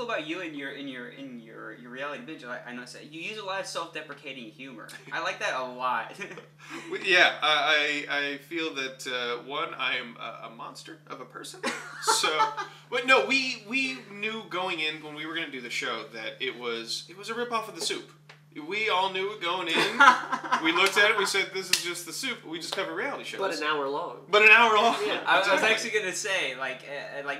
cool about you and your reality binge. I noticed that you use a lot of self-deprecating humor. I like that a lot. Yeah, I feel that one, I am a monster of a person. So, but no, we knew going in when we were going to do the show that it was a ripoff of The Soup. We all knew it going in. We looked at it. We said, "This is just The Soup." We just cover reality shows. But an hour long. Yeah, I was actually gonna say like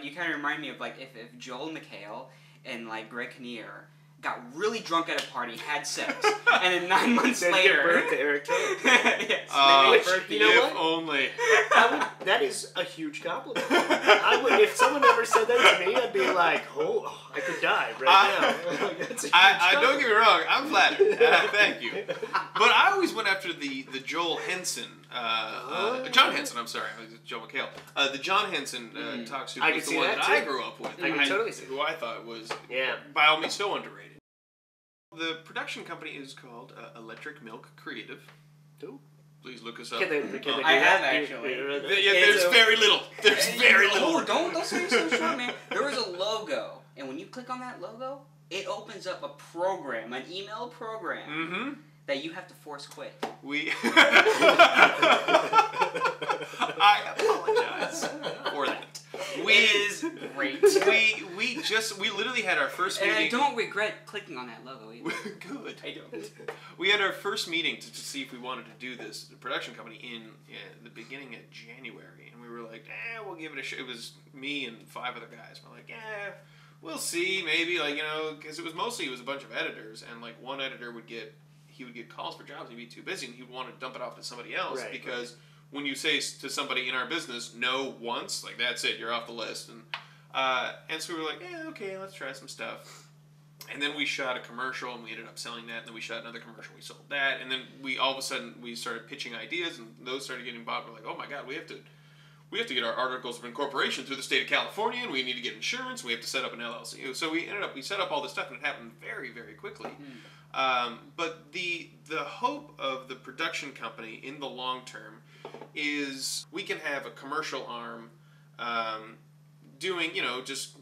you kind of remind me of like if Joel McHale and like Greg Kinnear got really drunk at a party, had sex, and then 9 months later, give birth to Eric Taylor. Yes, you know what? Only. That is a huge compliment. If someone ever said that to me, I'd be like, oh, I could die right now. That's a huge don't get me wrong, I'm flattered. Thank you. But I always went after the Joel Henson, John Henson. I'm sorry, Joel McHale. The John Henson talk soup was the one that I grew up with. I can totally see. Who I thought was, by all means, so underrated. The production company is called Electric Milk Creative. Who? Please look us up. Can they do I have that? actually. There's very little. There's very little. Oh, don't say it so short, man. There was a logo, and when you click on that logo, it opens up a program, an email program, that you have to force quit. I apologize for that. It is great. We literally had our first meeting. And I don't regret clicking on that logo either. Good. I don't. We had our first meeting to see if we wanted to do this production company in the beginning of January, and we were like, we'll give it a shot. It was me and 5 other guys. We're like, we'll see, maybe, like, because it was a bunch of editors, and like one editor would get calls for jobs, he'd be too busy, and he'd want to dump it off to somebody else, because when you say to somebody in our business no once, like, that's it, you're off the list. And so we were like, okay, let's try some stuff. And then we shot a commercial, and we ended up selling that, and then we shot another commercial, we sold that, and then all of a sudden we started pitching ideas, and those started getting bought. We're like, oh my god, we have to get our articles of incorporation through the state of California, and we need to get insurance, we have to set up an LLC. So we set up all this stuff, and it happened very, very quickly. But the hope of the production company in the long term is we can have a commercial arm doing, just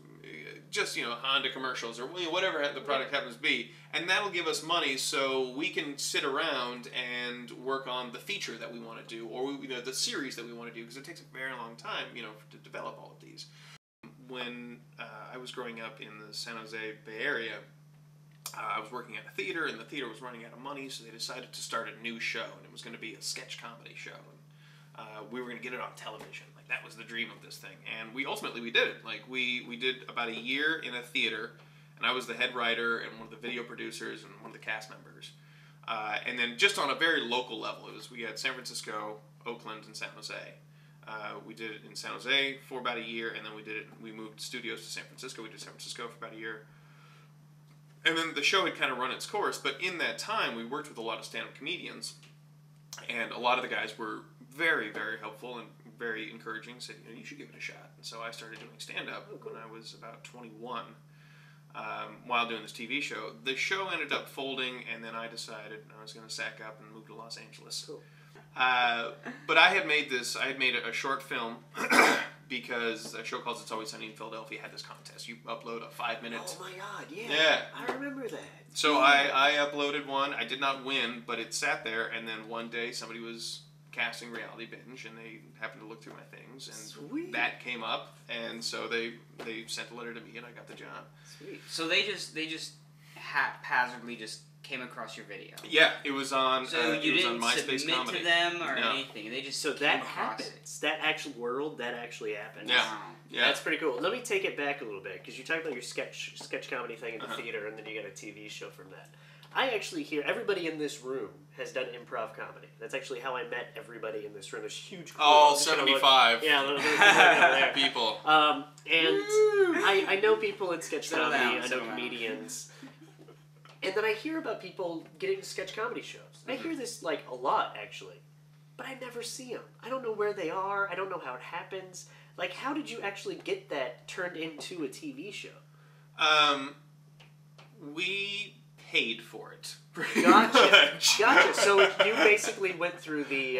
Honda commercials or whatever the product happens to be, and that'll give us money so we can sit around and work on the feature that we want to do, or the series that we want to do, because it takes a very long time to develop all of these. When I was growing up in the San Jose Bay Area, I was working at a theater, and the theater was running out of money, so they decided to start a new show, and it was going to be a sketch comedy show. And we were going to get it on television. Like, that was the dream of this thing. And we did it. Like, we did about a year in a theater, and I was the head writer and one of the video producers and one of the cast members. And then just on a very local level, we had San Francisco, Oakland, and San Jose. We did it in San Jose for about a year, and then we moved studios to San Francisco. We did San Francisco for about a year. And then the show had kind of run its course, but in that time, we worked with a lot of stand-up comedians, and a lot of the guys were very, very helpful and very encouraging, said, you should give it a shot. And so I started doing stand-up when I was about 21, while doing this TV show. The show ended up folding, and then I decided I was going to sack up and move to Los Angeles. Cool. But I had made a short film, because a show called It's Always Sunny in Philadelphia had this contest. You upload a 5-minute... Oh my god, yeah. I remember that. So I uploaded one. I did not win, but it sat there, and then one day somebody was casting Reality Binge, and they happened to look through my things, and that came up, and so they sent a letter to me, and I got the job. Sweet. So they just haphazardly just came across your video. Yeah, it was on. So you didn't MySpace submit comedy. to them or anything. They just that happens. That actual world that actually happens. Yeah. Yeah, that's pretty cool. Let me take it back a little bit, because you talked about your sketch comedy thing in the theater, and then you got a TV show from that. I actually hear everybody in this room has done improv comedy. That's actually how I met everybody in this room. There's huge. All 75. Yeah, people. And I know people in sketch comedy. I know comedians. And then I hear about people getting to sketch comedy shows. I hear this like a lot, actually, but I never see them. I don't know where they are. I don't know how it happens. Like, how did you actually get that turned into a TV show? We paid for it. Gotcha. So you basically went through the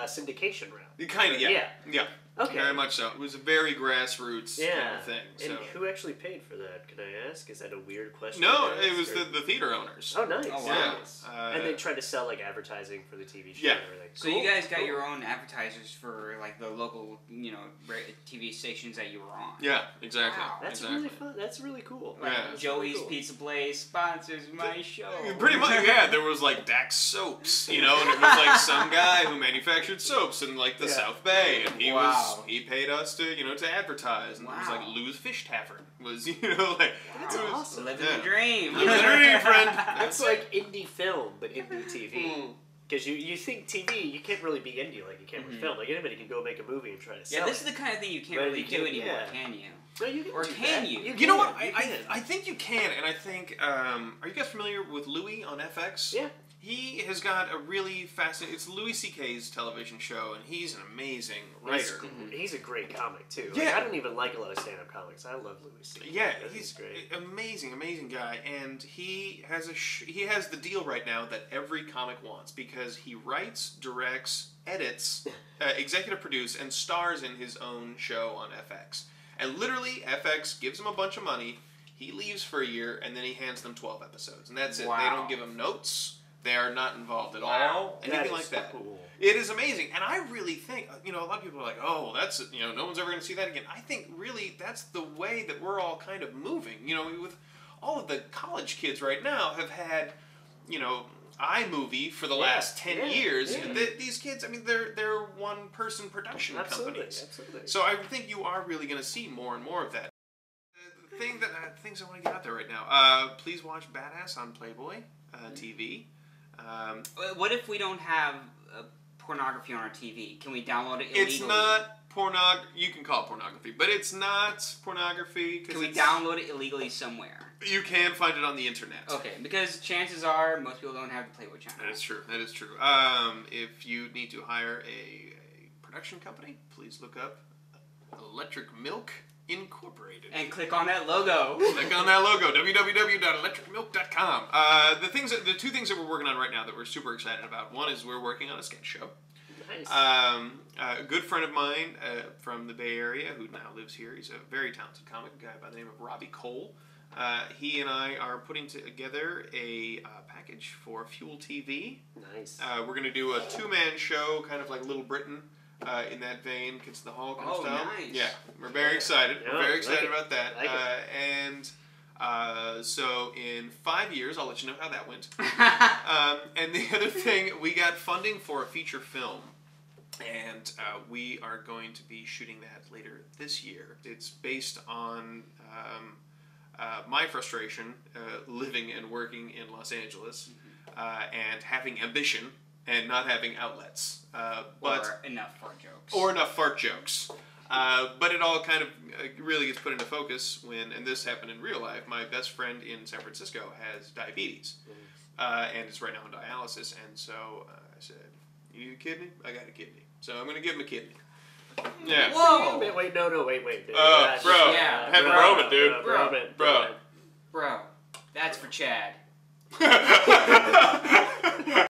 syndication route. Kind of, yeah. Okay. Very much so. It was a very grassroots kind of thing. And So. who actually paid for that? Can I ask? Is that a weird question? No, to ask, it was or- the theater owners. Oh, nice. Oh, wow. Nice. And they tried to sell like advertising for the TV show Yeah. and everything. So you guys got your own advertisers for like the local, TV stations that you were on. Yeah, exactly. Wow. That's exactly. really fun. That's really cool. Like Yeah. Joey's Pizza Place sponsors my show. Pretty much, yeah. There was like Dax Soaps, and it was like some guy who manufactured soaps in like the South Bay, and he paid us to advertise, and it was like Lou's Fish Tavern was like That's awesome. Living the dream. Living the dream, friend. That's like indie film, but indie TV. Because you think TV, you can't really be indie like you can with film. Like anybody can go make a movie and try to sell Yeah, this it. is the kind of thing you can't But really you do can't- anymore, yeah. can you? No, you can Or do can that. you? You know what? You can. I think you can, and I think are you guys familiar with Louis on FX? Yeah. He has got a really fascinating. It's Louis C.K.'s television show, and he's an amazing writer. He's a great comic too. Yeah. Like, I don't even like a lot of stand-up comics. I love Louis C.K. Yeah, I think he's great. amazing guy, and he has he has the deal right now that every comic wants because he writes, directs, edits, executive produce, and stars in his own show on FX. And literally, FX gives him a bunch of money. He leaves for a year, and then he hands them 12 episodes, and that's it. Wow. They don't give him notes. They are not involved at Wow. all. Anything like that. Cool. It is amazing, and I really think a lot of people are like, "Oh, that's no one's ever going to see that again." I think really that's the way that we're all kind of moving. With all of the college kids right now have had, iMovie for the last 10 years. Yeah. These kids, I mean, they're one-person production companies. Absolutely. So I think you are really going to see more and more of that. The things I want to get out there right now. Please watch Badass on Playboy TV. What if we don't have pornography on our TV? Can we download it illegally? It's not pornography. You can call it pornography, but it's not pornography. Can we download it illegally somewhere? You can find it on the internet. Okay, because chances are most people don't have the Playboy channel. That is true. That is true. If you need to hire a production company, please look up Electric Milk Incorporated. And click on that logo. Click on that logo, www.electricmilk.com. The two things that we're working on right now that we're super excited about. One is we're working on a sketch show. Nice. A good friend of mine from the Bay Area who now lives here. He's a very talented comic guy by the name of Robbie Cole. He and I are putting together a package for Fuel TV. Nice. We're going to do a two-man show, kind of like Little Britain. In that vein, Kids in the Hall kind of style. Nice. Yeah, we're very excited. Yeah, We're very like excited it. about that. Like it. So in 5 years, I'll let you know how that went. And the other thing, we got funding for a feature film. And we are going to be shooting that later this year. It's based on my frustration living and working in Los Angeles and having ambition and not having outlets. Or enough fart jokes. Or enough fart jokes. But it all kind of really gets put into focus when, and this happened in real life, my best friend in San Francisco has diabetes. And is right now on dialysis. And so I said, "You need a kidney? I got a kidney. So I'm going to give him a kidney." Yeah. Whoa! Wait, no, wait. Bro. Yeah. Have a moment, dude. Bro. Bro, that's for Chad.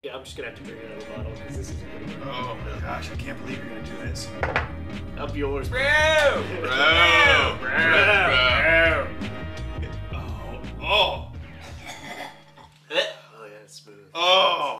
Yeah, I'm just gonna have to drink another bottle because this is good. Oh my gosh, I can't believe you're going to do this. Up yours, Bro! Bro. Oh. Oh yeah, it's smooth. Oh.